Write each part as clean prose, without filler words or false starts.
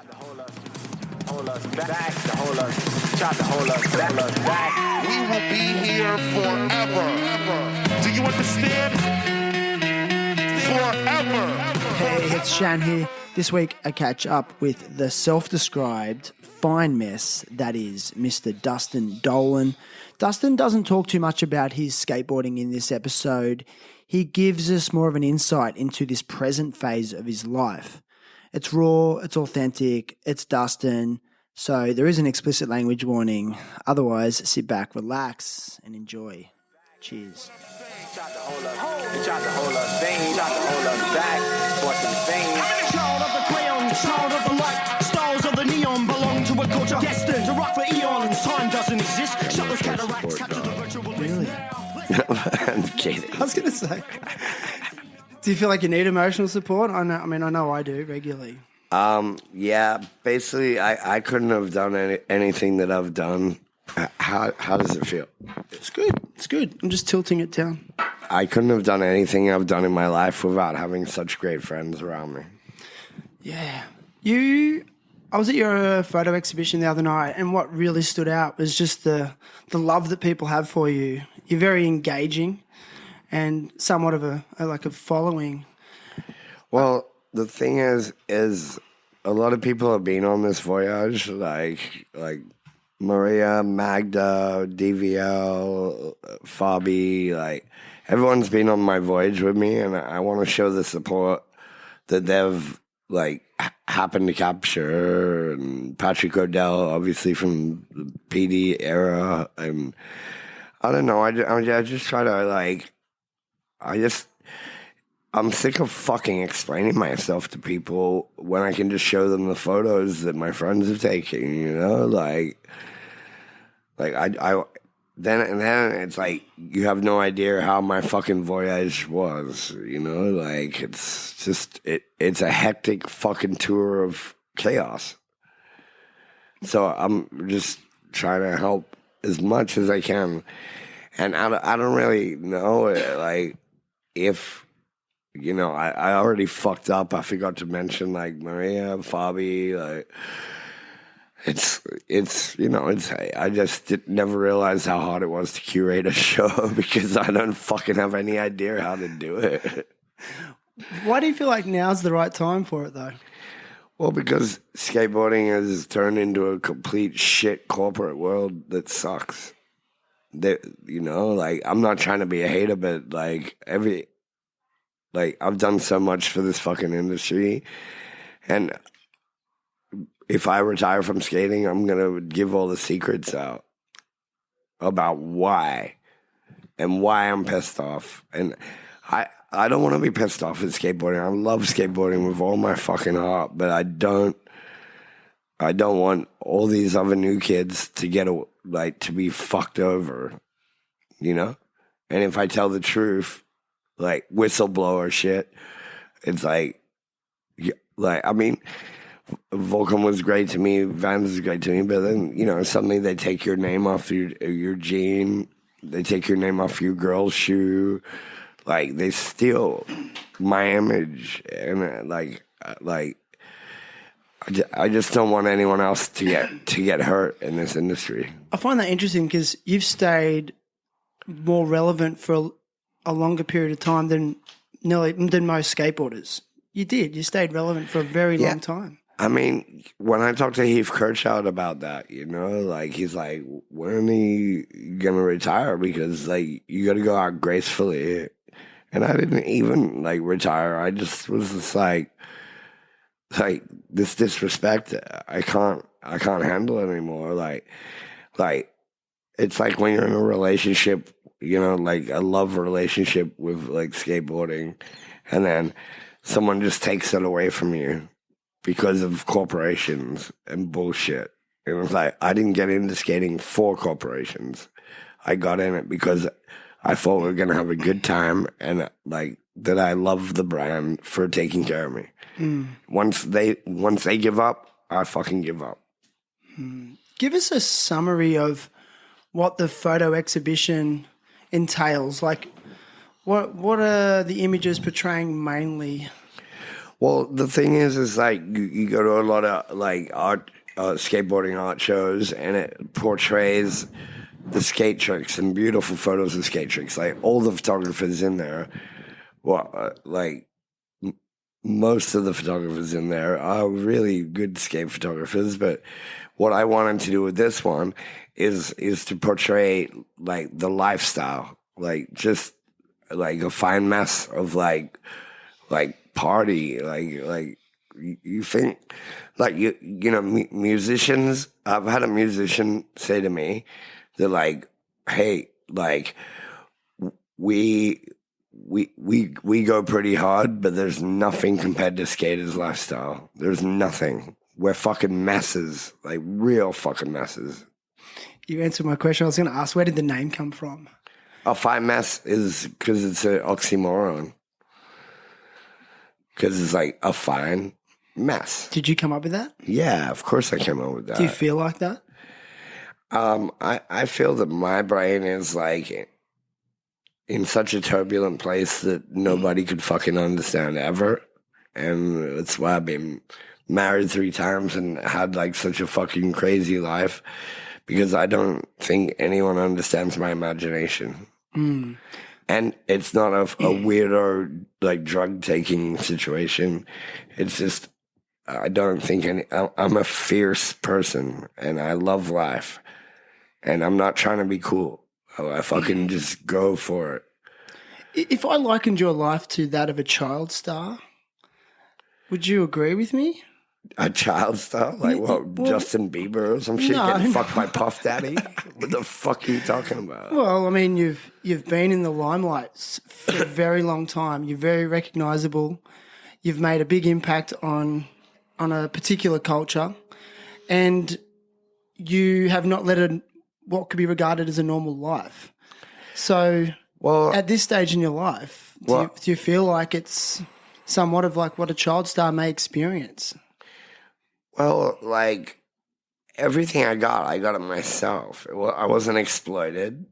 Tried to hold us back, to hold us, tried to hold us back. We will be here forever. Do you understand? Forever. Hey, it's Shan here. This week I catch up with the self-described fine mess that is Mr. Dustin Dollin. Dustin doesn't talk too much about his skateboarding in this episode. He gives us more of an insight into this present phase of his life. It's raw, it's authentic, it's Dustin, so there is an explicit language warning. Otherwise, sit back, relax, and enjoy. Cheers. He tried to hold us back, forcing the fame. Child of the crayon, child of the light, styles of the neon belong to a culture destined to rock for eons. Time doesn't exist. Shut those cataracts, capture the virtual. Really? I'm kidding. I was going to say, do you feel like you need emotional support? I know I do regularly. Yeah, basically, I couldn't have done anything that I've done. How does it feel? It's good. It's good. I'm just tilting it down. I couldn't have done anything I've done in my life without having such great friends around me. Yeah. I was at your photo exhibition the other night, and what really stood out was just the love that people have for you. You're very engaging and somewhat of a following. Well, the thing is a lot of people have been on this voyage, like Maria, Magda, DVL, Fabi, like everyone's been on my voyage with me, and I want to show the support that they've happened to capture. And Patrick O'Dell, obviously from the PD era, and I don't know. I just try to I'm sick of fucking explaining myself to people when I can just show them the photos that my friends have taken, you know? Then it's like you have no idea how my fucking voyage was, you know? Like it's just it's a hectic fucking tour of chaos. So I'm just trying to help as much as I can. And I don't really know if you know, I already fucked up. I forgot to mention Maria, Fabi, I just never realized how hard it was to curate a show because I don't fucking have any idea how to do it. Why do you feel like now's the right time for it though? Well, because skateboarding has turned into a complete shit corporate world that sucks. I'm not trying to be a hater, but I've done so much for this fucking industry, and if I retire from skating, I'm going to give all the secrets out about why and why I'm pissed off. And I don't want to be pissed off at skateboarding. I love skateboarding with all my fucking heart, but I don't want all these other new kids to get to be fucked over, you know? And if I tell the truth, whistleblower shit, it's Volcom was great to me, Vans was great to me, but then, suddenly they take your name off your jean, they take your name off your girl's shoe, they steal my image, and I just don't want anyone else to get hurt in this industry. I find that interesting because you've stayed more relevant for a longer period of time than most skateboarders. You did. You stayed relevant for a very long time. I mean, when I talked to Heath Kirchhout about that, he's like, when are you going to retire? Because, you got to go out gracefully. And I didn't even, retire. I just was just this disrespect, I can't handle it anymore. It's like when you're in a relationship, a love relationship with skateboarding, and then someone just takes it away from you because of corporations and bullshit. And it's I didn't get into skating for corporations. I got in it because I thought we were going to have a good time, and that I love the brand for taking care of me. Once they give up, I fucking give up. Give us a summary of what the photo exhibition entails. What are the images portraying mainly? Well, the thing is like you go to a lot of like art, skateboarding art shows, and it portrays the skate tricks and beautiful photos of skate tricks. Like all the photographers in there, well, like most of the photographers in there are really good skate photographers. But what I wanted to do with this one is to portray like the lifestyle, like just like a fine mess of like party, like you think like you know musicians. I've had a musician say to me, they're like, hey, like we go pretty hard, but there's nothing compared to skaters' lifestyle. There's nothing. We're fucking messes, like real fucking messes. You answered my question. I was going to ask, where did the name come from? A fine mess is because it's an oxymoron. Because it's like a fine mess. Did you come up with that? Yeah, of course I came up with that. Do you feel like that? I feel that my brain is like in such a turbulent place that nobody could fucking understand ever. And that's why I've been married 3 times and had like such a fucking crazy life, because I don't think anyone understands my imagination. Mm. And it's not a weirdo like drug taking situation. It's just, I don't think I'm a fierce person and I love life and I'm not trying to be cool. I fucking just go for it. If I likened your life to that of a child star, would you agree with me? A child star? Like what, well, Justin Bieber or some shit getting fucked by Puff Daddy? What the fuck are you talking about? Well, I mean, you've been in the limelight for a very long time. You're very recognisable. You've made a big impact on a particular culture, and you have not led what could be regarded as a normal life. So, well, at this stage in your life, do you feel like it's somewhat of like what a child star may experience? Well, like, everything I got it myself. I wasn't exploited.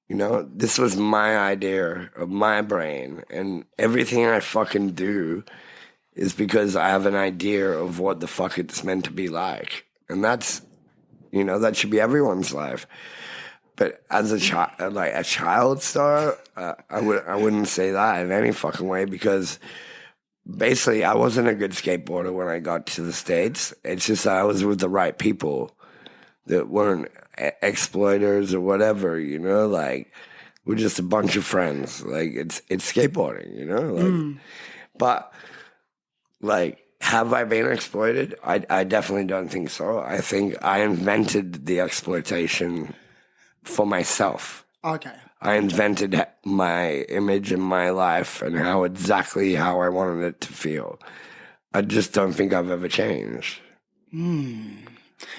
You know, this was my idea of my brain. And everything I fucking do is because I have an idea of what the fuck it's meant to be like. And that's, you know, that should be everyone's life. But as a child, like a child star, I wouldn't say that in any fucking way, because basically, I wasn't a good skateboarder when I got to the States. It's just I was with the right people that weren't exploiters or whatever, you know? Like, we're just a bunch of friends. Like, it's skateboarding, you know? Like, but, like, have I been exploited? I definitely don't think so. I think I invented the exploitation for myself. Okay. I invented my image and my life and exactly how I wanted it to feel. I just don't think I've ever changed.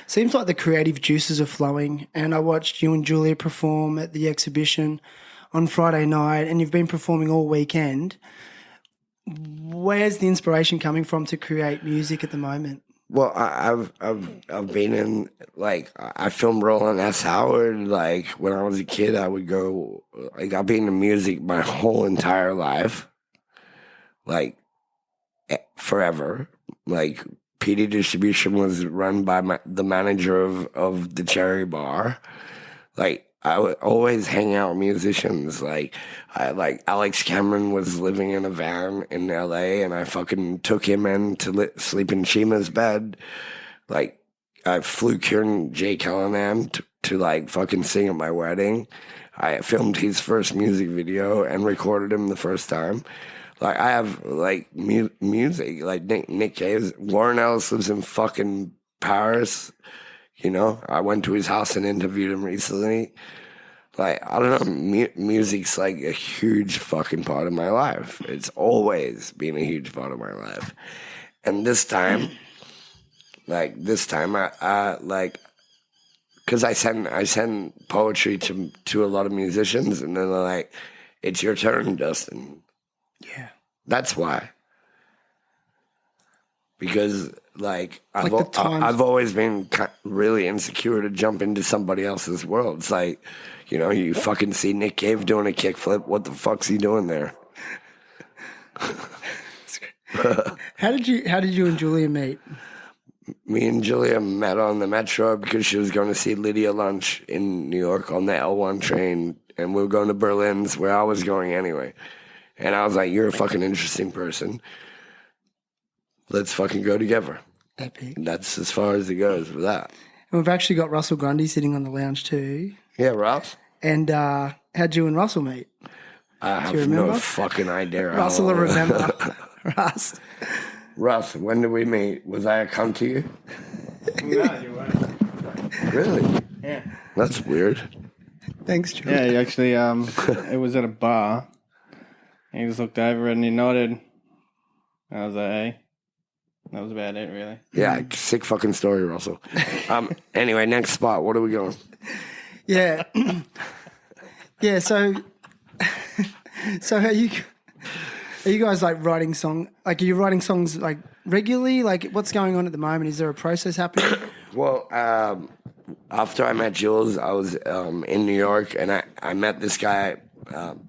Seems like the creative juices are flowing, and I watched you and Julia perform at the exhibition on Friday night, and you've been performing all weekend. Where's the inspiration coming from to create music at the moment? Well, I've been in, like, I filmed Roland S. Howard. Like, when I was a kid, I would go, like, I've been in music my whole entire life. Like, forever. Like, PD Distribution was run by the manager of the Cherry Bar. Like, I would always hang out with musicians. Like Alex Cameron was living in a van in LA, and I fucking took him in to sleep in Chima's bed. Like, I flew Kieran J. Callahan to like fucking sing at my wedding. I filmed his first music video and recorded him the first time. Like, I have like music, like Nick Cave's. Warren Ellis lives in fucking Paris. You know, I went to his house and interviewed him recently. Like, I don't know, music's like a huge fucking part of my life. It's always been a huge part of my life. And this time, I like, because I send poetry to a lot of musicians, and then they're like, it's your turn, Dustin. Yeah. That's why. Because, like I've always been really insecure to jump into somebody else's world. It's like, you know, you fucking see Nick Cave doing a kickflip. What the fuck's he doing there? How did you and Julia meet? Me and Julia met on the metro because she was going to see Lydia Lunch in New York on the L1 train, and we were going to Berlin's where I was going anyway. And I was like, you're a fucking interesting person. Let's fucking go together. Epic. And that's as far as it goes with that. And we've actually got Russel Grundy sitting on the lounge too. Yeah, Ross? And how'd you and Russell meet? I have no fucking idea. Russell will remember. Russ, when did we meet? Was I a cunt to you? No, you weren't. Really? Yeah. That's weird. Thanks, Julie. Yeah, he actually, it was at a bar. And he just looked over and he nodded. I was like, hey. That was about it, really. Yeah, sick fucking story, Russell. Anyway, next spot. What are we going? Yeah. Yeah, so are you guys like writing are you writing songs like regularly? Like what's going on at the moment? Is there a process happening? Well, after I met Jules, I was in New York and I met this guy,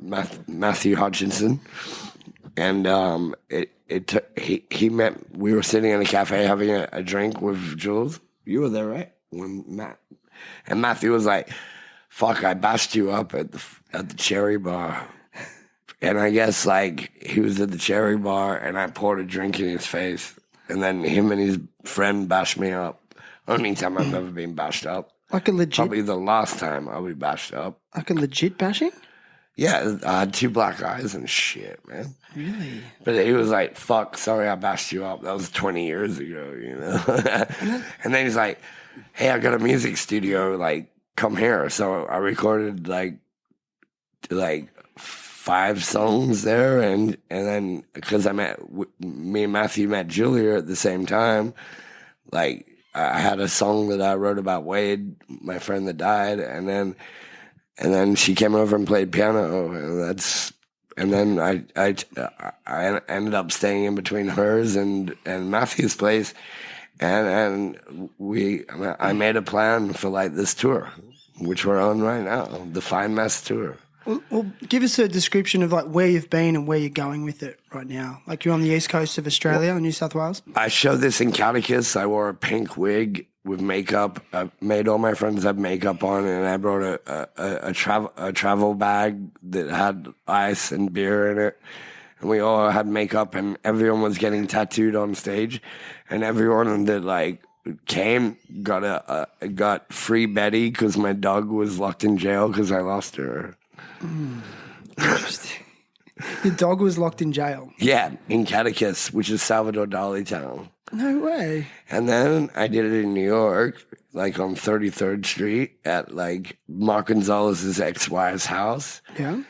Matthew Hutchinson. And we were sitting in a cafe having a drink with Jules. You were there, right? And Matthew was like, fuck, I bashed you up at the Cherry Bar. And I guess, like, he was at the Cherry Bar, and I poured a drink in his face. And then him and his friend bashed me up. Only time I've ever been bashed up. Like a legit... Probably the last time I'll be bashed up. Like a legit bashing? Yeah, I had 2 black eyes and shit, man. Really? But he was like, fuck, sorry I bashed you up. That was 20 years ago, you know? And then he's like, hey, I got a music studio, like, come here. So I recorded, like 5 songs there. And then, because me and Matthew met Julia at the same time, like, I had a song that I wrote about Wade, my friend that died. And then she came over and played piano, and then I ended up staying in between hers and Matthew's place, and I made a plan for like this tour, which we're on right now, the Fine Mess tour. Well, give us a description of like where you've been and where you're going with it right now. Like you're on the east coast of Australia, New South Wales. I showed this in Catechus. I wore a pink wig with makeup. I made all my friends have makeup on, and I brought a travel bag that had ice and beer in it. And we all had makeup, and everyone was getting tattooed on stage, and everyone that like came got free Betty because my dog was locked in jail because I lost her. Interesting. Your dog was locked in jail? Yeah, in Catechus, which is Salvador Dali town. No way. And then I did it in New York, like on 33rd Street at like Mark Gonzalez's ex-wife's house. Yeah.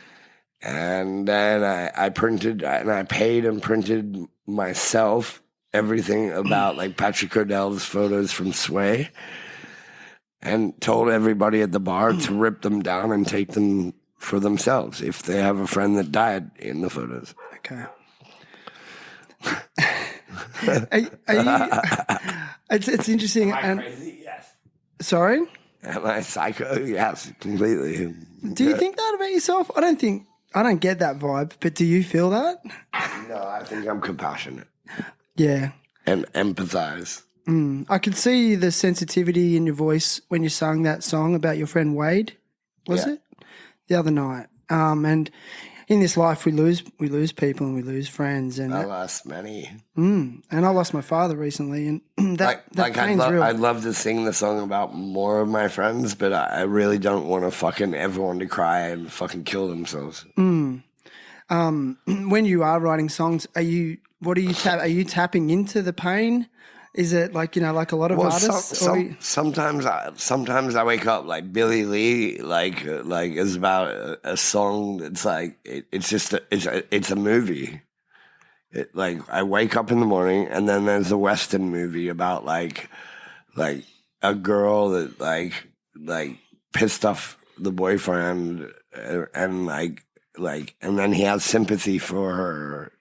And then I printed and I paid and printed myself everything about like Patrick O'Dell's photos from Sway, and told everybody at the bar to rip them down and take them for themselves if they have a friend that died in the photos. Okay. Are you, it's interesting. Am I crazy? Yes. Sorry? Am I psycho? Yes, completely. Do you think that about yourself? I don't get that vibe, but do you feel that? No, I think I'm compassionate. Yeah. And empathize. I could see the sensitivity in your voice when you sang that song about your friend Wade, was it? The other night. And in this life we lose people and we lose friends, and I lost many. And I lost my father recently, and that pain's real. I'd love to sing the song about more of my friends, but I really don't want to fucking everyone to cry and fucking kill themselves. When you are writing songs, are you tapping into the pain? Is it like, like a lot of artists? Sometimes I wake up like Billy Lee, like is about a song that's like it's a movie. Like I wake up in the morning and then there's a Western movie about like a girl that like pissed off the boyfriend and and then he has sympathy for her,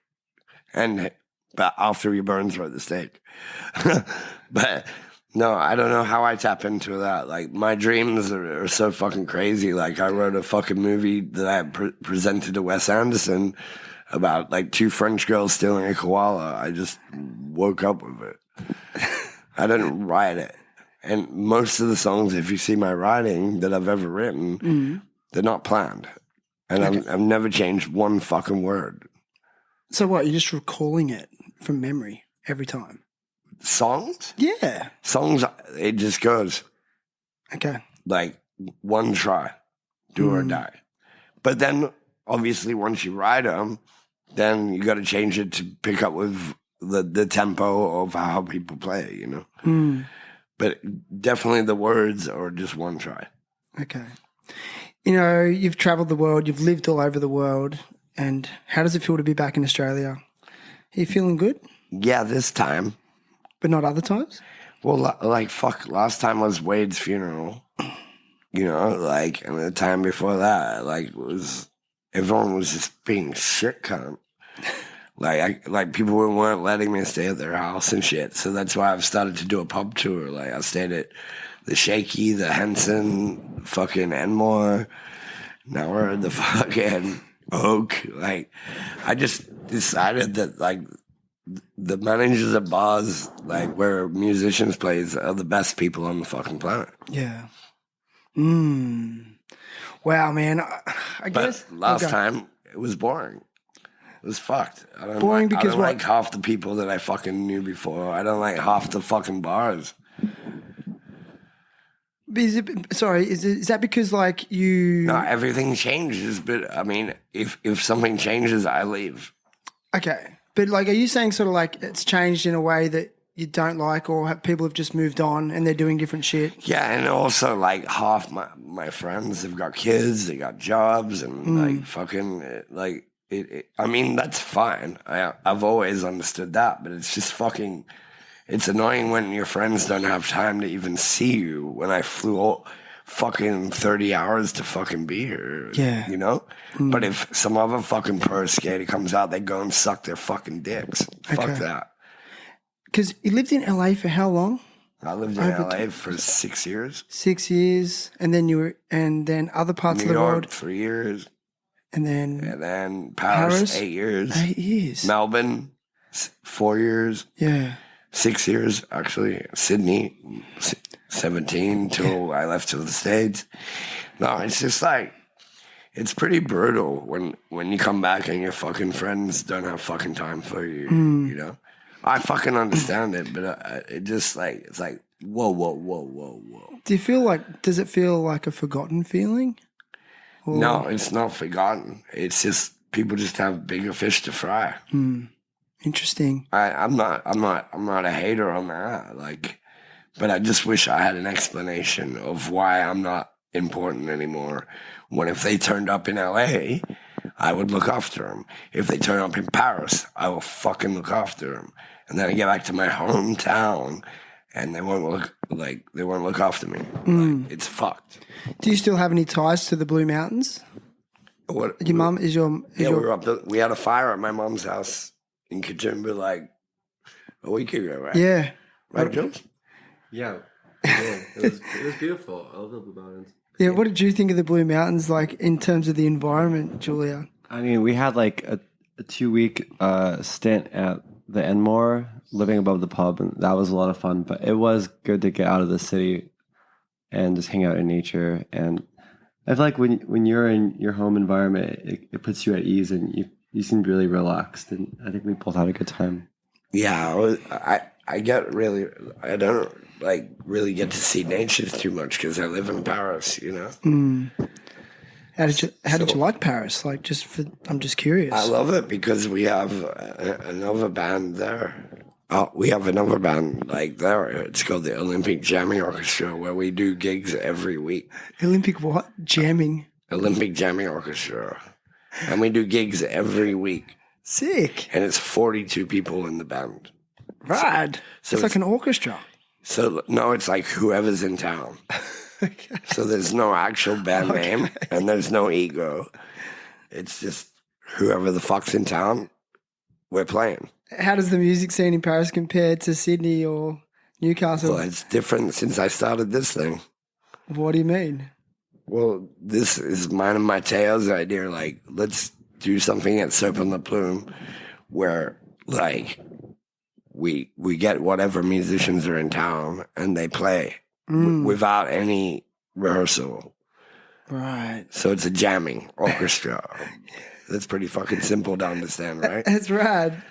but after he burns her at the stake. But no, I don't know how I tap into that. Like my dreams are so fucking crazy. Like I wrote a fucking movie that I presented to Wes Anderson about like 2 French girls stealing a koala. I just woke up with it. I didn't write it. And most of the songs, if you see my writing that I've ever written, they're not planned. And I've never changed one fucking word. So what, you're just recalling it from memory every time? Songs? Yeah. Songs, it just goes. Okay. Like, one try, do or die. But then, obviously, once you write them, then you got to change it to pick up with the tempo of how people play it, you know? But definitely the words are just one try. Okay. You know, you've traveled the world, you've lived all over the world, and how does it feel to be back in Australia? Are you feeling good? Yeah, this time. But not other times? Well, like, fuck, last time was Wade's funeral. You know, like, and the time before that, like, everyone was just being shit cunt. Like people weren't letting me stay at their house and shit. So that's why I've started to do a pub tour. Like, I stayed at the Shaky, the Henson, fucking Enmore. Now we're at the fucking Oak. Like, I just decided that, like, the managers of bars, like, where musicians play, are the best people on the fucking planet. Yeah. Wow, man. I guess. But last time, it was boring. It was fucked. Boring because I don't what? like half the people that I fucking knew before. I don't like half the fucking bars. Is that because, like, you... No, everything changes. But, I mean, if something changes, I leave. Okay. But, like, are you saying sort of like it's changed in a way that you don't like, or people have just moved on and they're doing different shit? Yeah, and also, like, half my friends have got kids, they got jobs, and, like, fucking, like... I mean, that's fine. I've always understood that, but it's just fucking... It's annoying when your friends don't have time to even see you when I flew all fucking 30 hours to fucking be here. Yeah. You know? But if some other fucking pro skater comes out, they go and suck their fucking dicks. Fuck that. Because you lived in LA for how long? I lived in LA for 6 years. 6 years. And then other parts New of the York, world. 3 years. And then Paris, 8 years. 8 years. Melbourne, 4 years. Yeah. 6 years, actually. Sydney, 17 till I left to the States. No, it's just like, it's pretty brutal when you come back and your fucking friends don't have fucking time for you, you know? I fucking understand it, but it just like, it's like, whoa. Does it feel like a forgotten feeling? Or... No, it's not forgotten. It's just, people just have bigger fish to fry. Interesting. I'm not a hater on that. Like, but I just wish I had an explanation of why I'm not important anymore. When if they turned up in LA, I would look after them. If they turn up in Paris, I will fucking look after them. And then I get back to my hometown, and they won't look after me. Like, it's fucked. Do you still have any ties to the Blue Mountains? What? Your mum is your... We were up. We had a fire at my mom's house in Katoomba like a week ago, right? Yeah. Right, Jones? Yeah. It was beautiful. I love the Blue Mountains. Yeah, what did you think of the Blue Mountains, like, in terms of the environment, Julia? I mean, we had like a 2-week stint at the Enmore, living above the pub, and that was a lot of fun. But it was good to get out of the city and just hang out in nature. And I feel like when you're in your home environment, it puts you at ease, and you seem really relaxed. And I think we both had a good time. Yeah, I don't like really get to see nature too much because I live in Paris, you know. How did you like Paris? Like, I'm just curious. I love it because we have another band there. We have another band like there. It's called the Olympic Jamming Orchestra, where we do gigs every week. Olympic what? Jamming? Olympic Jamming Orchestra. And we do gigs every week. Sick. And it's 42 people in the band. Rad. So it's like an orchestra. So, no, it's like whoever's in town. Okay. So there's no actual band name, and there's no ego. It's just whoever the fuck's in town, we're playing. How does the music scene in Paris compare to Sydney or Newcastle? Well, it's different since I started this thing. What do you mean? Well, this is mine and Mateo's idea. Like, let's do something at Soap on the Plume where like we get whatever musicians are in town and they play without any rehearsal. Right. So it's a jamming orchestra. That's pretty fucking simple to understand, right? That's rad.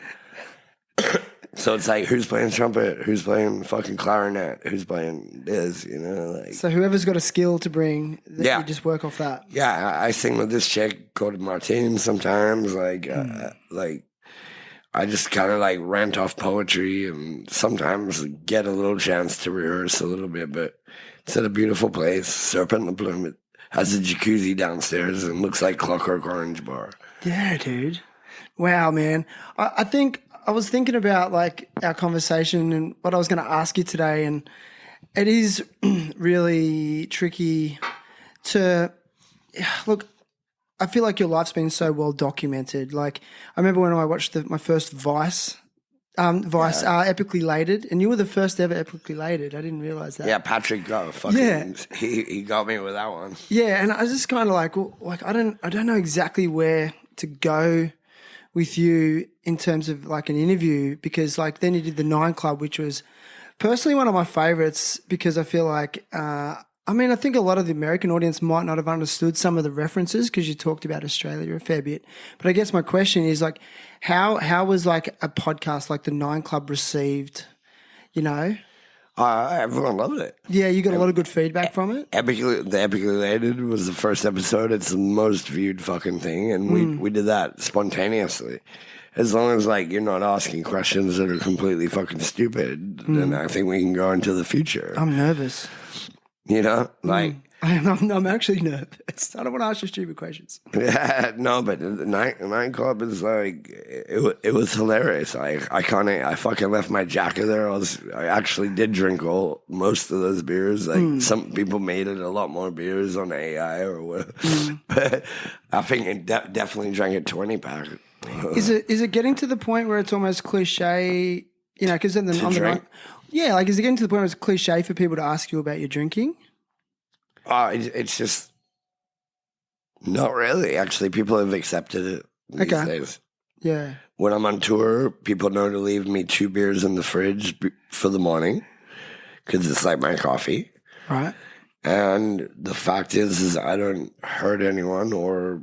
So it's like, who's playing trumpet? Who's playing fucking clarinet? Who's playing this? You know, like. So whoever's got a skill to bring, Yeah. you just work off that. Yeah, I sing with this chick called Martine sometimes. Like I just kind of like rant off poetry and sometimes get a little chance to rehearse a little bit. But it's at a beautiful place, Serpent and the Plume. It has a jacuzzi downstairs and looks like Clockwork Orange bar. Yeah, dude. Wow, man. I think I was thinking about like our conversation and what I was going to ask you today, and it is really tricky to look. I feel like your life's been so well documented. Like I remember when I watched my first Vice, Epically Lated, and you were the first ever Epically Lated. I didn't realize that. Yeah, Patrick got fucking. He got me with that one. Yeah, and I was just kind of like, well, like I don't know exactly where to go with you in terms of like an interview, because like then you did the 9 Club, which was personally one of my favorites because I feel like I think a lot of the American audience might not have understood some of the references because you talked about Australia a fair bit. But I guess my question is like, how was like a podcast like the 9 Club received, you know? Everyone loved it. Yeah, you got a lot of good feedback from it? The Epically Related was the first episode. It's the most viewed fucking thing, and we did that spontaneously. As long as like you're not asking questions that are completely fucking stupid, then I think we can go into the future. I'm nervous. You know, like I'm actually nervous. I don't want to ask you stupid questions. yeah, no, but the night club is like it was hilarious. I fucking left my jacket there. I actually did drink most of those beers. Like some people made it a lot more beers on AI or whatever. But I think it definitely drank a 20-pack. Is it getting to the point where it's almost cliche? You know, because then on the night. Yeah, like is it getting to the point where it's cliche for people to ask you about your drinking? It's just not really. Actually, people have accepted it these days. Yeah. When I'm on tour, people know to leave me 2 beers in the fridge for the morning because it's like my coffee. Right. And the fact is I don't hurt anyone or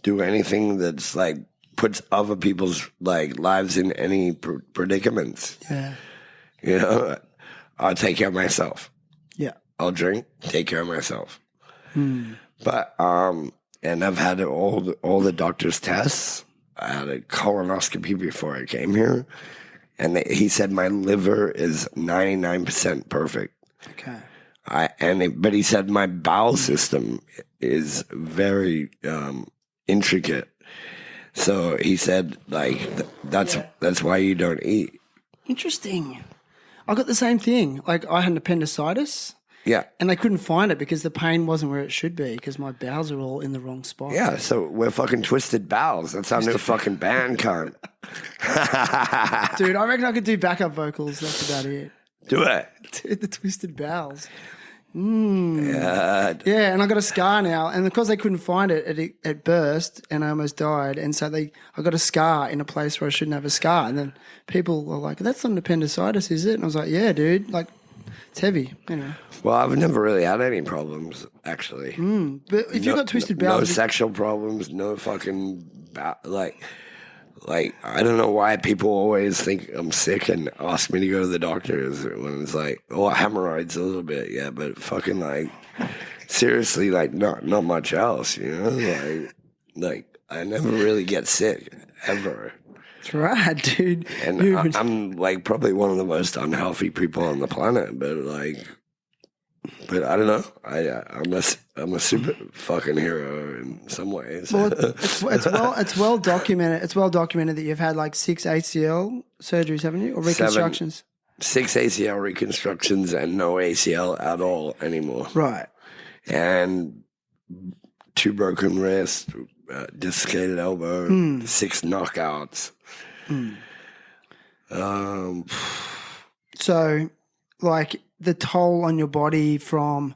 do anything that's like puts other people's like lives in any predicaments. Yeah. You know, I'll take care of myself. Yeah. I'll drink, take care of myself. But and I've had all the doctor's tests. I had a colonoscopy before I came here, and he said my liver is 99% perfect. Okay. But he said my bowel system is very intricate. So he said like that's why you don't eat. Interesting. I got the same thing. Like I had an appendicitis. Yeah. And they couldn't find it because the pain wasn't where it should be because my bowels are all in the wrong spot. Yeah, so we're fucking Twisted Bowels. That's our new fucking band, cunt. Dude, I reckon I could do backup vocals. That's about it. Do it. Dude, the Twisted Bowels. Yeah. Yeah, and I got a scar now. And because they couldn't find it, it burst and I almost died. And so I got a scar in a place where I shouldn't have a scar. And then people were like, that's not an appendicitis, is it? And I was like, yeah, dude. Like, it's heavy, you know. Well, I've never really had any problems, actually. But if you got twisted bowels... No sexual problems, no fucking... Like, I don't know why people always think I'm sick and ask me to go to the doctors when it's like, oh, hemorrhoids a little bit, yeah, but fucking, like, seriously, like, not much else, you know? Like, I never really get sick, ever. That's right, dude. And I'm like probably one of the most unhealthy people on the planet, but I don't know. I'm a super fucking hero in some ways. Well, it's well documented. It's well documented that you've had like 6 ACL surgeries, haven't you, or reconstructions? 6 ACL reconstructions and no ACL at all anymore. Right. And 2 broken wrists, dislocated elbow, 6 knockouts. So, like the toll on your body from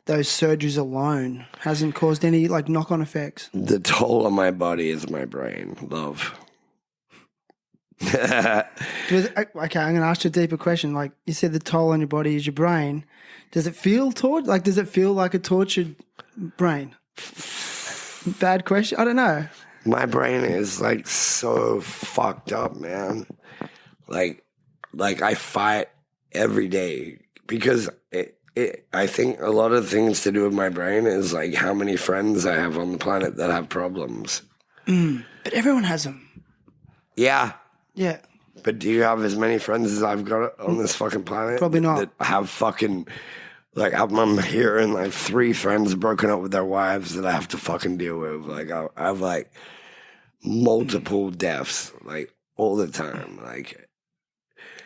those surgeries alone hasn't caused any like knock-on effects? The toll on my body is my brain, love. Okay, I'm going to ask you a deeper question. Like you said, the toll on your body is your brain. Does it feel does it feel like a tortured brain? Bad question. I don't know. My brain is like so fucked up, man. Like I fight every day because I think a lot of things to do with my brain is like how many friends I have on the planet that have problems. But everyone has them. Yeah. Yeah. But do you have as many friends as I've got on this fucking planet? Probably not. That have fucking, like, I'm hearing like 3 friends broken up with their wives that I have to fucking deal with. Like, I have like multiple deaths, like, all the time. Like,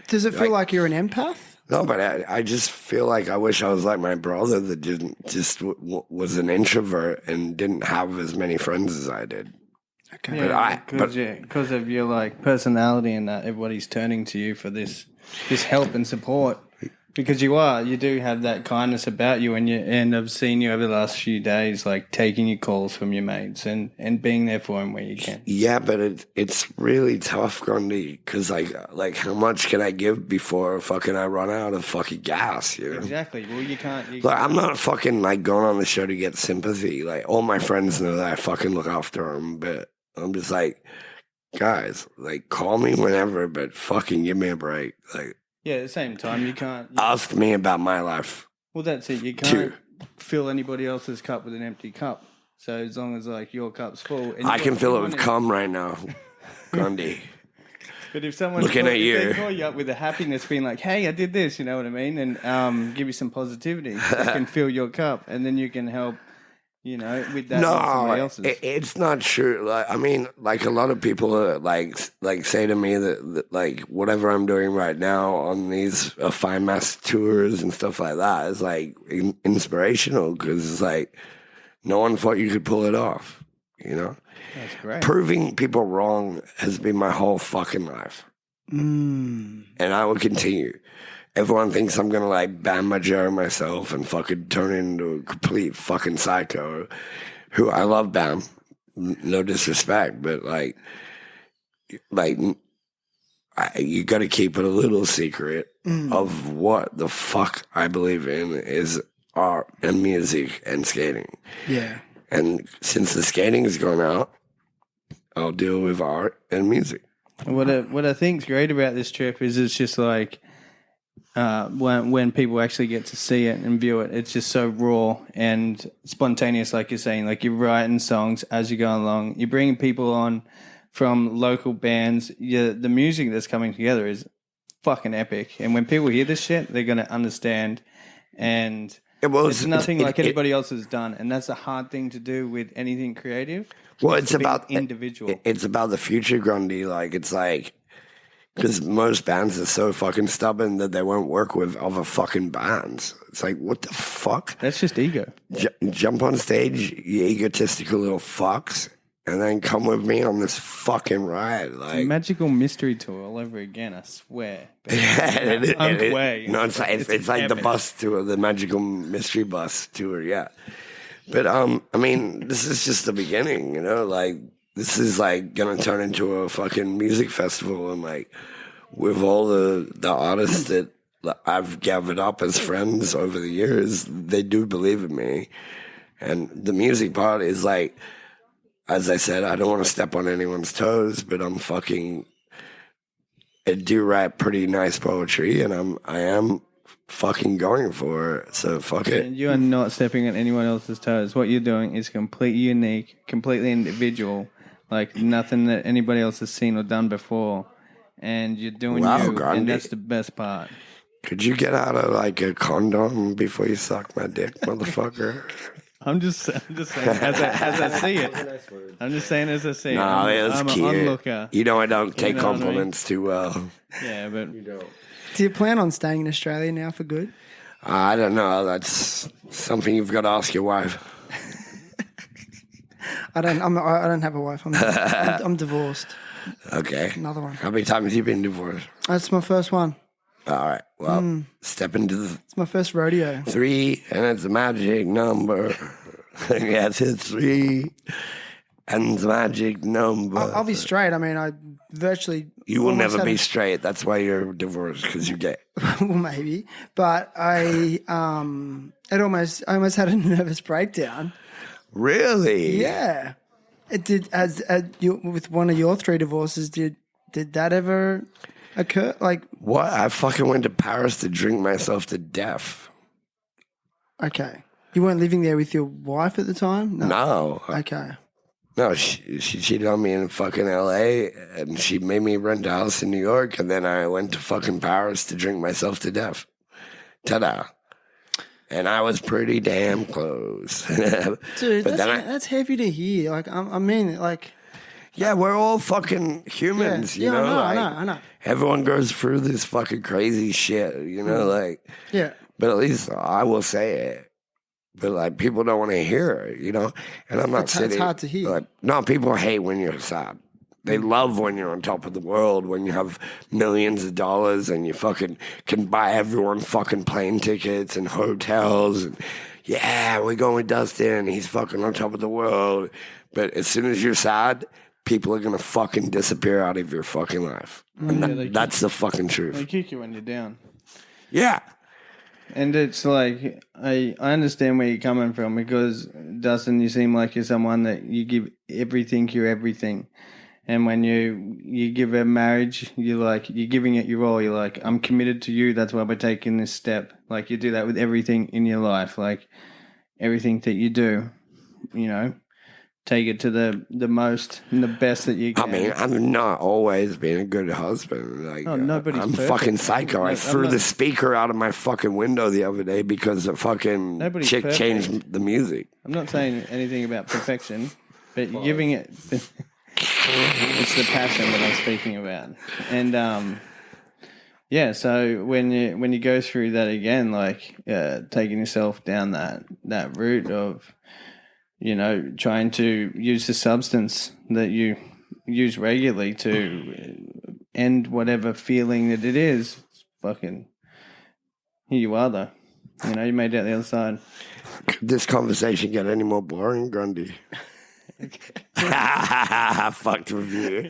does it feel like you're an empath? No, but I just feel like I wish I was like my brother that was an introvert and didn't have as many friends as I did. Okay. Yeah, because of your like personality and that, everybody's turning to you for this help and support. Because you do have that kindness about you, and I've seen you over the last few days, like taking your calls from your mates and being there for them where you can. Yeah, but it's really tough, Grundy, because like how much can I give before fucking I run out of fucking gas? You know? Exactly. Well, you can't. Like, I'm not fucking like going on the show to get sympathy. Like all my friends know that I fucking look after them, but I'm just like, guys, like call me whenever, but fucking give me a break. Like. Yeah, at the same time, you can't... Ask me about my life. Well, that's it. You can't fill anybody else's cup with an empty cup. So as long as, like, your cup's full... And I can fill it with cum right now, Grundy. But if someone... Looking at you. If they call you up with the happiness, being like, hey, I did this, you know what I mean? And give you some positivity. You can fill your cup, and then you can help... You know, with that, somebody else's. It's not true. Like, I mean, like a lot of people like say to me that like whatever I'm doing right now on these Fine Mass tours and stuff like that is like inspirational because it's like no one thought you could pull it off. You know, that's great. Proving people wrong has been my whole fucking life, and I will continue. Everyone thinks I'm gonna like Bam Margera myself and fucking turn into a complete fucking psycho. Who I love Bam, no disrespect, but like you got to keep it a little secret of what the fuck I believe in is art and music and skating. Yeah. And since the skating has gone out, I'll deal with art and music. What I think's great about this trip is it's just like. When people actually get to see it and view it, it's just so raw and spontaneous, like you're saying. Like you're writing songs as you go along. You're bringing people on from local bands. The music that's coming together is fucking epic. And when people hear this shit, they're going to understand. And it's nothing like anybody else has done. And that's a hard thing to do with anything creative. Well, it's about individual. It's about the future, Grundy. Like it's like. Because most bands are so fucking stubborn that they won't work with other fucking bands. It's like, what the fuck? That's just ego. Jump on stage, you egotistical little fucks, and then come with me on this fucking ride. Like it's a magical mystery tour all over again, I swear. No, it's like the bus tour, the magical mystery bus tour, yeah. But, I mean, this is just the beginning, you know? Like, this is like gonna turn into a fucking music festival, and like with all the artists that I've gathered up as friends over the years, they do believe in me. And the music part is like, as I said, I don't want to step on anyone's toes, but I do write pretty nice poetry, and I am fucking going for it. So fuck it. And you are not stepping on anyone else's toes. What you're doing is completely unique, completely individual. Like nothing that anybody else has seen or done before, and you're doing you, Grundy. And that's the best part. Could you get out of like a condom before you suck my dick, motherfucker? I'm just saying as I see it. I'm just saying as I see it. No, I'm cute. an onlooker. You know I don't take compliments too well. Yeah, but you don't. Do you plan on staying in Australia now for good? I don't know. That's something you've got to ask your wife. I don't have a wife. I'm divorced. Okay. Another one. How many times have you been divorced? That's my first one. All right. Well, step into the It's my first rodeo. 3, and it's a magic number. Yes, it's 3, and it's a magic number. I'll be straight. I mean, I virtually. You will almost never had be a- straight. That's why you're divorced, because you're gay. well, maybe, but I almost had a nervous breakdown. Really? Yeah, it did. With one of your 3 divorces, did that ever occur? Like, What? I fucking went to Paris to drink myself to death. okay, you weren't living there with your wife at the time. No. Okay. No, she cheated on me in fucking LA, and she made me rent a house in New York, and then I went to fucking Paris to drink myself to death. Ta-da. And I was pretty damn close. Dude, But then that's heavy to hear. Like, I mean, like, yeah, we're all fucking humans, you yeah, know? I know. Everyone goes through this fucking crazy shit, you know? Like, Yeah, but at least I will say it. But like people don't want to hear it, you know. And I'm not It's sitting. hard to hear. Like, no, people hate when you're sad. They love when you're on top of the world, when you have millions of dollars and you fucking can buy everyone fucking plane tickets and hotels and yeah, we're going with Dustin. He's fucking on top of the world. But as soon as you're sad, people are gonna fucking disappear out of your fucking life. And that's the fucking truth. They kick you when you're down. Yeah. And it's like, I understand where you're coming from because, Dustin, you seem like you're someone that you give everything your everything. And when you give a marriage, you're giving it your all. You're like, I'm committed to you. That's why we're taking this step. Like, you do that with everything in your life. Like, everything that you do, you know, take it to the most and the best that you can. I mean, I'm not always being a good husband. Like, nobody's I'm perfect. fucking psycho. I threw the speaker out of my fucking window the other day because a fucking Nobody's chick perfect. changed the music. I'm not saying anything about perfection, but you're giving it. It's the passion that I'm speaking about, and yeah. So when you go through that again, like taking yourself down that route of, you know, trying to use the substance that you use regularly to end whatever feeling that it is, it's fucking here you are though. You know, you made it out the other side. Could this conversation get any more boring, Grundy? Fucked with you.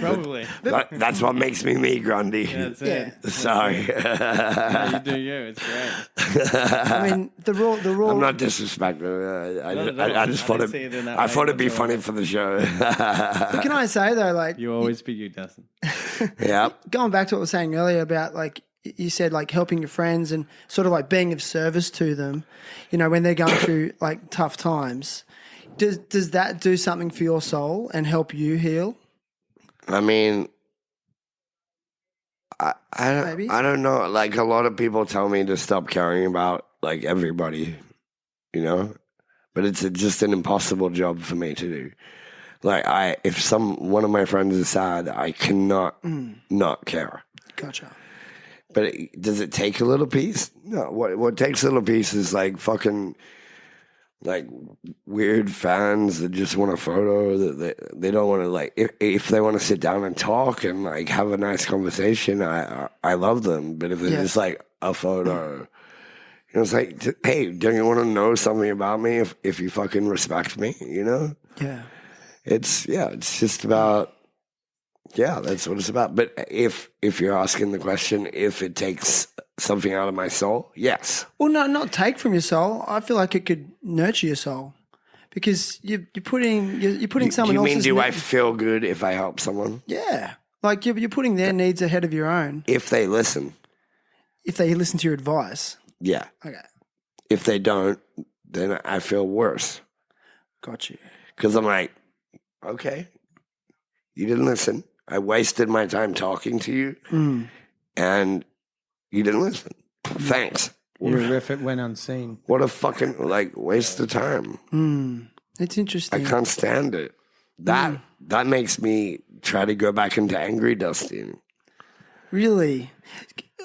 Probably. That's what makes me, Grundy. That's it. Sorry. Yeah, you do you. It's great. I mean, the raw. I'm not disrespectful. I just thought didn't see it in that I way thought it'd be whatsoever. funny for the show. But can I say though, like, You always be you, Dustin. Yeah. going back to what I was saying earlier about, like, you said, like, helping your friends and sort of like being of service to them, you know, when they're going through like tough times. Does that do something for your soul and help you heal? I mean, Maybe. I don't know. Like a lot of people tell me to stop caring about like everybody, you know, but it's just an impossible job for me to do. Like if one of my friends is sad, I cannot not care. Gotcha. But does it take a little piece? No. What takes a little piece is like fucking like weird fans that just want a photo that they don't want to like if they want to sit down and talk and like have a nice conversation, I love them. But if it's just like a photo, you know, it's like, hey, don't you want to know something about me if you fucking respect me? You know? Yeah. It's just about. Yeah, that's what it's about. But if you're asking the question, if it takes something out of my soul, yes. Well, no, not take from your soul. I feel like it could nurture your soul because you're putting someone Do you mean, else's. do I feel good if I help someone? Yeah, like you're putting their needs ahead of your own. If they listen. If they listen to your advice. Yeah. Okay, If they don't, then I feel worse. got you. Because I'm like, okay, you didn't listen. I wasted my time talking to you, and you didn't listen. Thanks. Your effort went unseen. What a fucking like waste of time. It's I interesting. can't stand it. That makes me try to go back into angry Dustin. Really?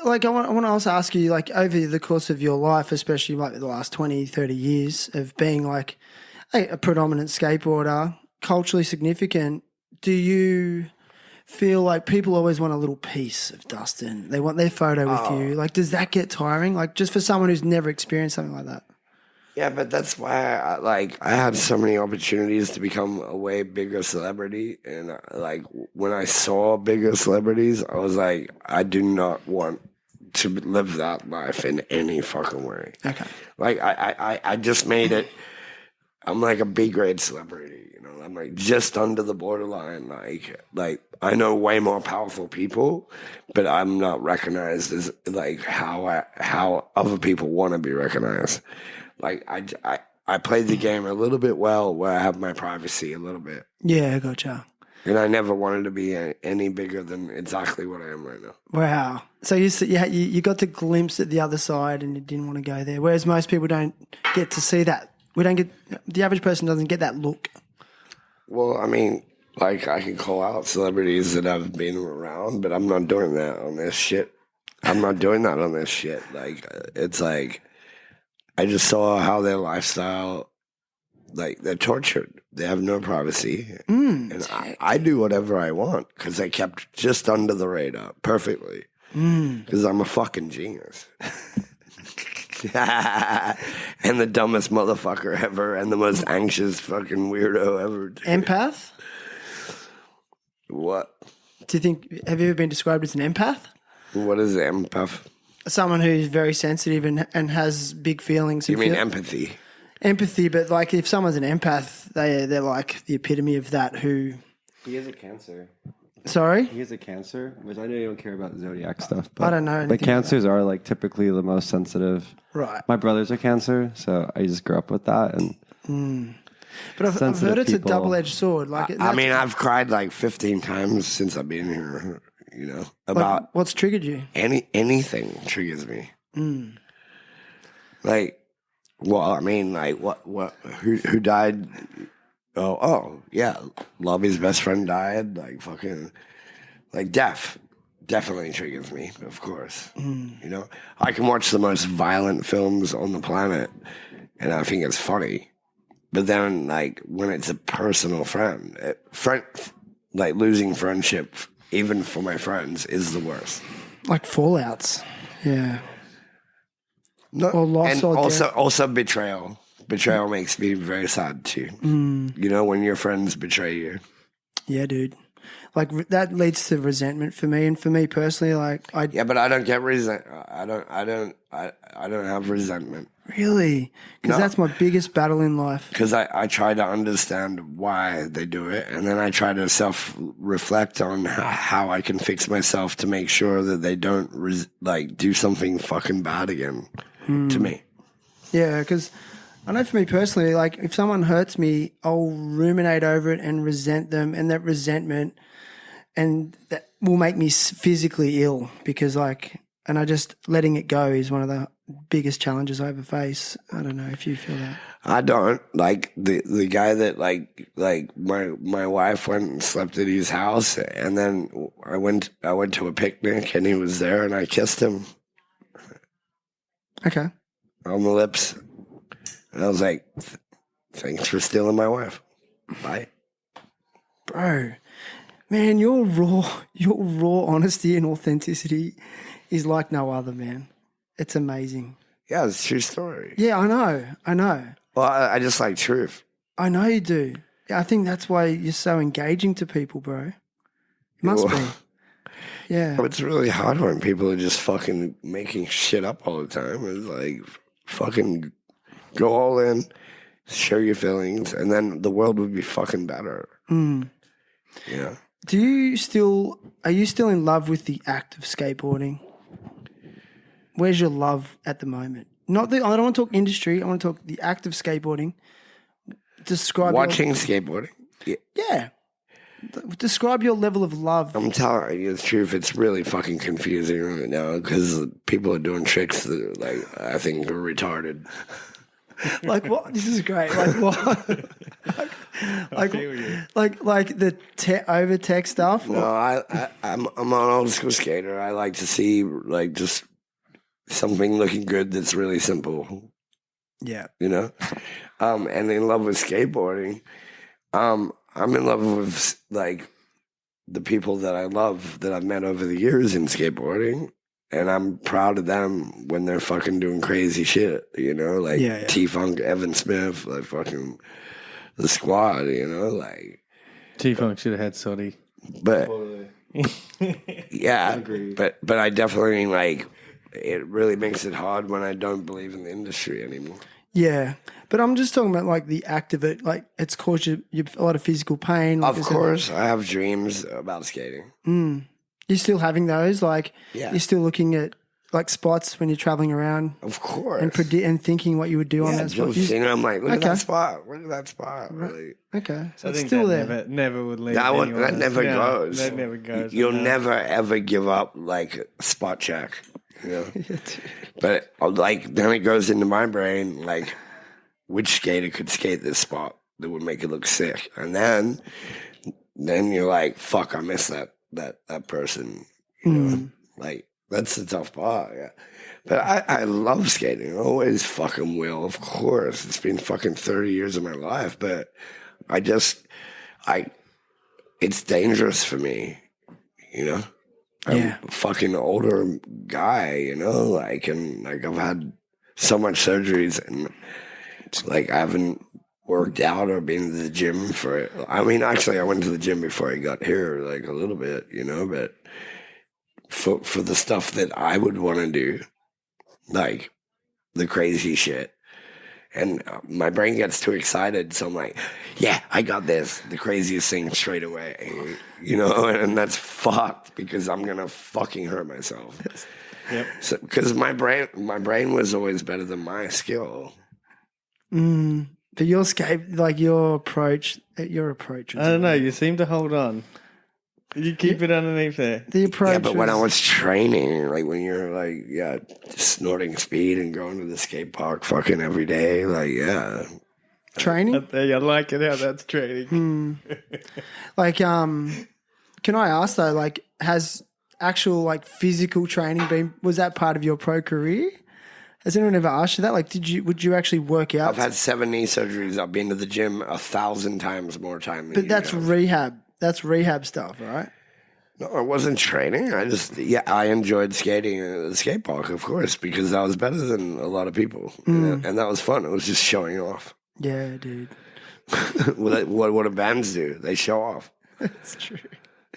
Like, I want to also ask you, like, over the course of your life, especially like the last 20, 30 years of being like a predominant skateboarder, culturally significant, do you feel like people always want a little piece of Dustin? They want their photo with you. Like, does that get tiring? Like, just for someone who's never experienced something like that? Yeah, but that's why I had so many opportunities to become a way bigger celebrity, and like when I saw bigger celebrities, I was like, I do not want to live that life in any fucking way. Okay. Like I just made it. I'm like a B grade celebrity, you know. I'm like just under the borderline. Like I know way more powerful people, but I'm not recognized as like how other people want to be recognized. Like I played the game a little bit well, where I have my privacy a little bit, Yeah, gotcha. and I never wanted to be any bigger than exactly what I am right now. Wow. So you got to glimpse at the other side and you didn't want to go there, whereas most people don't get to see that. The average person doesn't get that look. Well, I mean, like I can call out celebrities that have been around, but I'm not doing that on this shit. I'm not doing that on this shit. Like it's like I just saw how their lifestyle, like they're tortured. They have no privacy, and I do whatever I want because I kept just under the radar perfectly. Because I'm a fucking genius. And the dumbest motherfucker ever, and the most anxious fucking weirdo ever. Empath? What? Have you ever been described as an empath? What is empath? Someone who's very sensitive and has big feelings. You mean empathy? Empathy, but like if someone's an empath, they're like the epitome of that. Who? He has a cancer. Sorry? He has a cancer, which I know you don't care about zodiac stuff. But I don't know. But cancers are like typically the most sensitive. Right. My brother's a cancer, so I just grew up with that. And But I've heard it's people. a double-edged sword. Like, I mean, I've cried like 15 times since I've been here. You know, about what's triggered you? anything triggers me. Like, well, I mean, like, who died? Oh, yeah, Lobby's best friend died. Like, fucking, like, death definitely triggers me, of course. You know, I can watch the most violent films on the planet, and I think it's funny. But then, like, when it's a personal friend, like, losing friendship, even for my friends, is the worst. Like fallouts. Yeah. No, Or loss and or also betrayal. Betrayal makes me very sad too. You know, when your friends betray you. Yeah, dude. Like that leads to resentment for me, and for me personally, like Yeah, but I don't get I don't have resentment. Really, because No. that's my biggest battle in life. Because I try to understand why they do it, and then I try to self-reflect on how I can fix myself to make sure that they don't do something fucking bad again to me. Yeah, because I know for me personally, like if someone hurts me, I'll ruminate over it and resent them, and that resentment, and that will make me physically ill because and I just letting it go is one of the biggest challenges I ever face. I don't know if you feel that. I don't like the guy that like my wife went and slept at his house, and then I went to a picnic and he was there and I kissed him. Okay. On the lips. And I was like, thanks for stealing my wife. Bye. Bro, man, your raw honesty and authenticity is like no other, man. It's amazing. Yeah, it's a true story. Yeah, I know. Well, I just like truth. I know you do. Yeah, I think that's why you're so engaging to people, bro. It must be. Yeah. It's really hard when people are just fucking making shit up all the time. It's like, fucking go all in, share your feelings, and then the world would be fucking better. Yeah. Are you still in love with the act of skateboarding? Where's your love at the moment? I don't want to talk industry. I want to talk the act of skateboarding. Describe Watching skateboarding. Yeah. Describe your level of love. I'm telling you the truth. It's really fucking confusing right now because people are doing tricks that I think are retarded. Like what? This is great. Like what? like the over tech stuff. No, I'm an old school skater. I like to see just something looking good that's really simple. Yeah. You know, and in love with skateboarding. I'm in love with the people that I love that I've met over the years in skateboarding. And I'm proud of them when they're fucking doing crazy shit, you know, like T-Funk, Evan Smith, like fucking the squad, you know, like. T-Funk should have had Soddy. But, yeah, but I definitely, like, it really makes it hard when I don't believe in the industry anymore. Yeah, but I'm just talking about like the act of it. Like it's caused you a lot of physical pain. Like, of course, I have dreams about skating. You're still having those? Like, you're still looking at like spots when you're traveling around? Of course. And thinking what you would do on that spot? Just I'm like, look at that spot. Look at that spot. Really. Okay. So I it's think still that there. never would leave. That never goes. That never goes. You'll never, ever give up, like, spot check. You know? But, like, then it goes into my brain, like, which skater could skate this spot that would make it look sick? And then you're like, fuck, I miss that person, you know, like that's the tough part. Yeah, but I love skating. I always fucking will. Of course, it's been fucking 30 years of my life, but it's dangerous for me, you know. I'm a fucking older guy, you know, like, and like I've had so much surgeries, and like I haven't worked out or been to the gym for it. I mean, actually, I went to the gym before I got here, like a little bit, you know, but for the stuff that I would want to do, like the crazy shit. And my brain gets too excited, so I'm like, yeah, I got this, the craziest thing straight away, you know, and that's fucked because I'm going to fucking hurt myself. Yep. So, because my brain was always better than my skill. But your approach. I don't know. You seem to hold on. You keep it underneath there. The approach. Yeah, but when I was training, like when you're like, snorting speed and going to the skate park fucking every day, like, training. I like it how that's training. Like, can I ask though? Like, has actual like physical training was that part of your pro career? Has anyone ever asked you that? Like, would you actually work out? I've had 7 knee surgeries. I've been to the gym 1,000 times more time than But that's rehab. That's rehab stuff, right? No, I wasn't training. I enjoyed skating at the skate park, of course, because I was better than a lot of people. And that was fun. It was just showing off. Yeah, dude. What do bands do? They show off. That's true.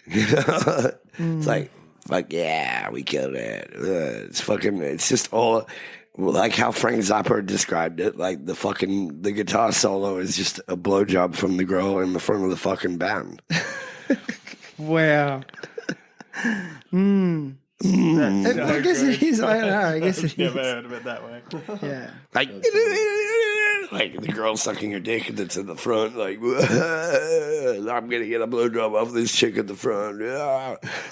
It's like, yeah, we killed it. It's just all... Like how Frank Zappa described it, like the guitar solo is just a blowjob from the girl in the front of the fucking band. Wow. I guess it is. I don't know. I guess it is. Never heard of it that way. Yeah. Like the girl sucking her dick that's in the front, like, I'm going to get a blowjob off this chick at the front.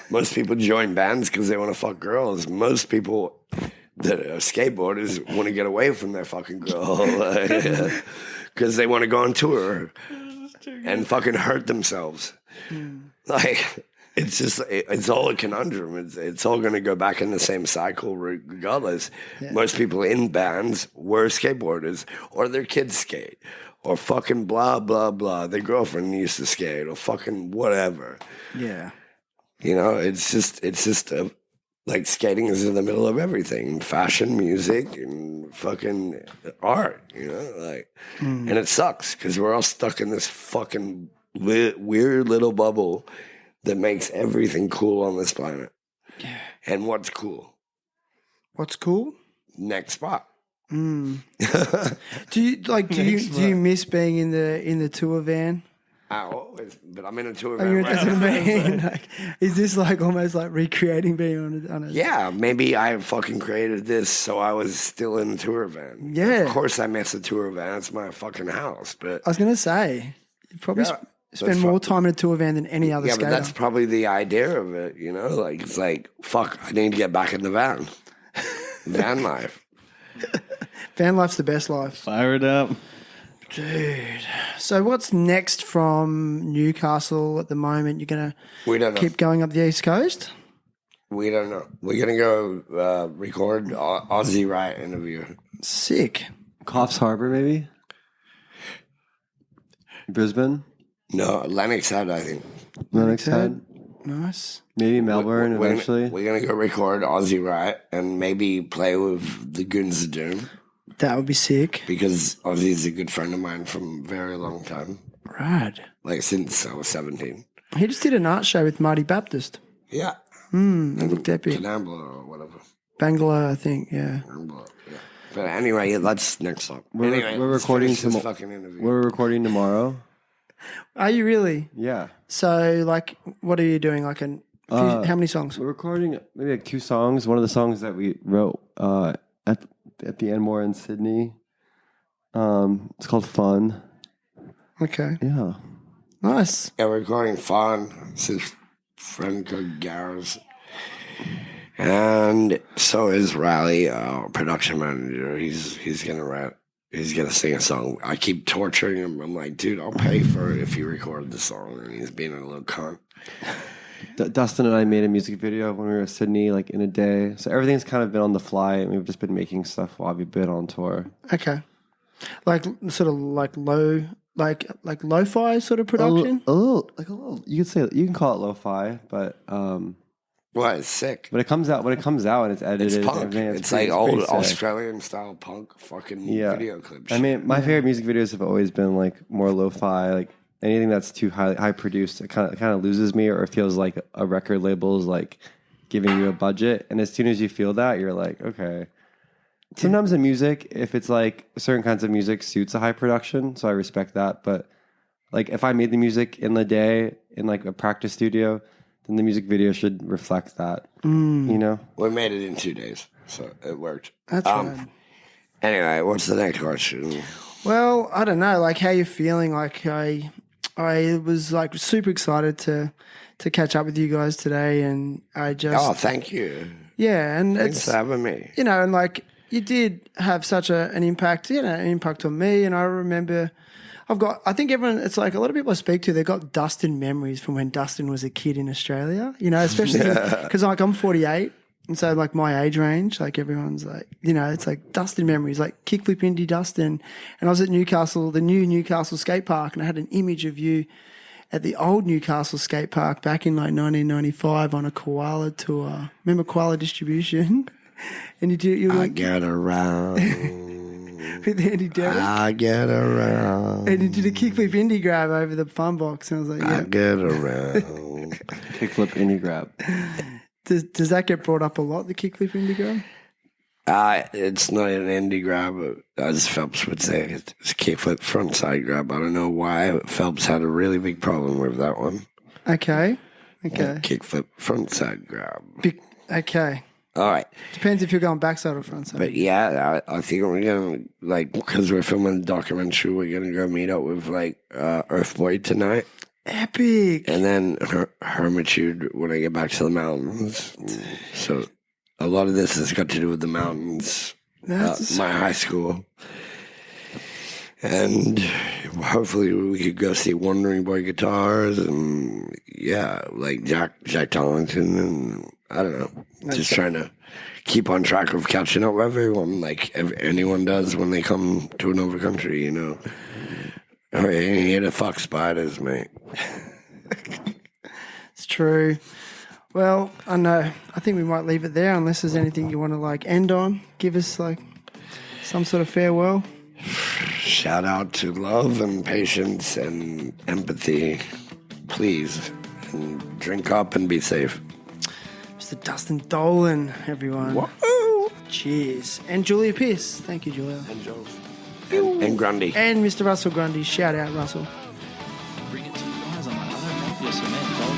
Most people join bands because they want to fuck girls. Most people that are skateboarders want to get away from their fucking girl because they want to go on tour and fucking hurt themselves. Like, it's just, it's all a conundrum. It's all going to go back in the same cycle regardless. Yeah. Most people in bands were skateboarders, or their kids skate, or fucking blah, blah, blah. Their girlfriend used to skate, or fucking whatever. Yeah. You know, it's just like skating is in the middle of everything, fashion, music, and fucking art, you know, like, and it sucks because we're all stuck in this fucking weird little bubble that makes everything cool on this planet. Yeah. And what's cool? What's cool? Next spot. Do you miss being in the tour van? I always, but I'm in a tour You're van. like, is this like almost like recreating being on a Yeah, maybe I fucking created this so I was still in the tour van. Yeah. Of course I miss a tour van. It's my fucking house. But I was going to say, you probably spend more time in a tour van than any other skater. But that's probably the idea of it, you know? Like, it's like, fuck, I need to get back in the van. Van life. Van life's the best life. Fire it up. Dude. So what's next from Newcastle at the moment? You're going to keep going up the East Coast? We don't know. We're going to go record Aussie Riot interview. Sick. Coffs Harbour, maybe? Brisbane? No, Lennox Head, I think. Lennox Head? Nice. Maybe Melbourne We're eventually. we're gonna go record Aussie Right and maybe play with the Goons of Doom That would be sick. because Aussie's a good friend of mine from a very long time, Rad. like since I was 17. He just did an art show with Marty Baptist. Yeah, It looked epic. Canambla or whatever. Bangla, I think, yeah. Yeah. But anyway, that's next up. We're Let's recording finish this tomorrow. fucking interview. We're recording tomorrow. Are you really? Yeah. So, like, what are you doing? Like, how many songs? We're recording maybe like 2 songs. One of the songs that we wrote at the Enmore in Sydney. It's called Fun. Okay. Yeah. Nice. Yeah, we're recording Fawn. It's his friend called Gareth. And so is Riley, our production manager. He's gonna sing a song. I keep torturing him. I'm like, dude, I'll pay for it if you record the song. And he's being a little cunt. Dustin and I made a music video when we were in Sydney, like in a day. So everything's kind of been on the fly, and we've just been making stuff while we've been on tour. Okay. Like, sort of like lo-fi sort of production? A little, you can call it lo-fi, but Well, it's sick. when it comes out and it's edited, It's punk. everything, It's pretty- like old pretty sick. Australian style punk fucking video clips. I mean, my favorite music videos have always been like more lo-fi. Like anything that's too high produced, it kind of loses me, or it feels like a record label is like giving you a budget. And as soon as you feel that, you're like, okay. Sometimes the music, if it's like certain kinds of music, suits a high production, so I respect that. But like if I made the music in the day in like a practice studio, then the music video should reflect that. You know. We made it in 2 days, so it worked. That's right. Anyway, what's the next question? Well, I don't know, like how you're feeling. Like I was like super excited to catch up with you guys today, and I just Oh, thank you. yeah, and Thanks it's for having me. you know, and like you did have such an impact, an impact on me, and I remember. I think everyone, it's like a lot of people I speak to, they've got Dustin memories from when Dustin was a kid in Australia, especially because like I'm 48. And so like my age range, like everyone's like, it's like Dustin memories, like kickflip indie Dustin. And I was at Newcastle, the new Newcastle skate park, and I had an image of you at the old Newcastle skate park back in like 1995 on a koala tour. Remember Koala Distribution? And you I like, get around. with Andy Derrick. I get around. And he did a kickflip indie grab over the fun box. And I was like, I yeah. get around. Kickflip indie grab. Does that get brought up a lot, the kickflip indie grab? It's not an indie grab, as Phelps would say. It's a kickflip frontside grab. I don't know why Phelps had a really big problem with that one. Okay. Kickflip frontside grab. Okay. All right. Depends if you're going backside or frontside. But yeah, I think we're going to, because we're filming a documentary, we're going to go meet up with, Earthboy tonight. Epic. And then Hermitude when I get back to the mountains. So a lot of this has got to do with the mountains. My high school. And hopefully we could go see Wandering Boy Guitars and, Jack Tollington and, I don't know, just trying to keep on track of catching up with everyone like anyone does when they come to another country, I ain't here to fuck spiders, mate. It's true. Well, I know. I think we might leave it there unless there's anything you want to end on. Give us some sort of farewell. Shout out to love and patience and empathy. Please. And drink up and be safe. Mr. Dustin Dollin, everyone. Whoa. Cheers. And Julia Pierce. Thank you, Julia. And Jules. And Grundy. And Mr. Russel Grundy. Shout out, Russell. Bring it to you guys. I'm like, I don't want this cement, dog.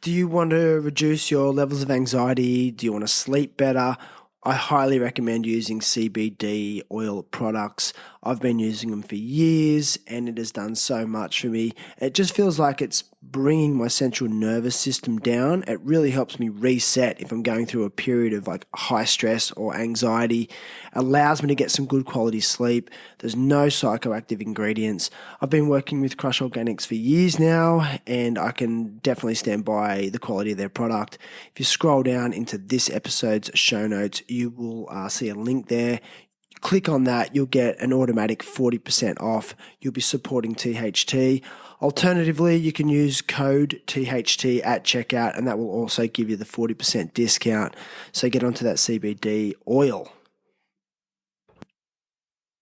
Do you want to reduce your levels of anxiety? Do you want to sleep better? I highly recommend using CBD oil products. I've been using them for years and it has done so much for me. It just feels like it's bringing my central nervous system down. It really helps me reset if I'm going through a period of like high stress or anxiety. Allows me to get some good quality sleep. There's no psychoactive ingredients. I've been working with Crush Organics for years now, and I can definitely stand by the quality of their product. If you scroll down into this episode's show notes, you will see a link there. Click on that, you'll get an automatic 40% off. You'll be supporting THT. Alternatively, you can use code THT at checkout, and that will also give you the 40% discount. So get onto that CBD oil.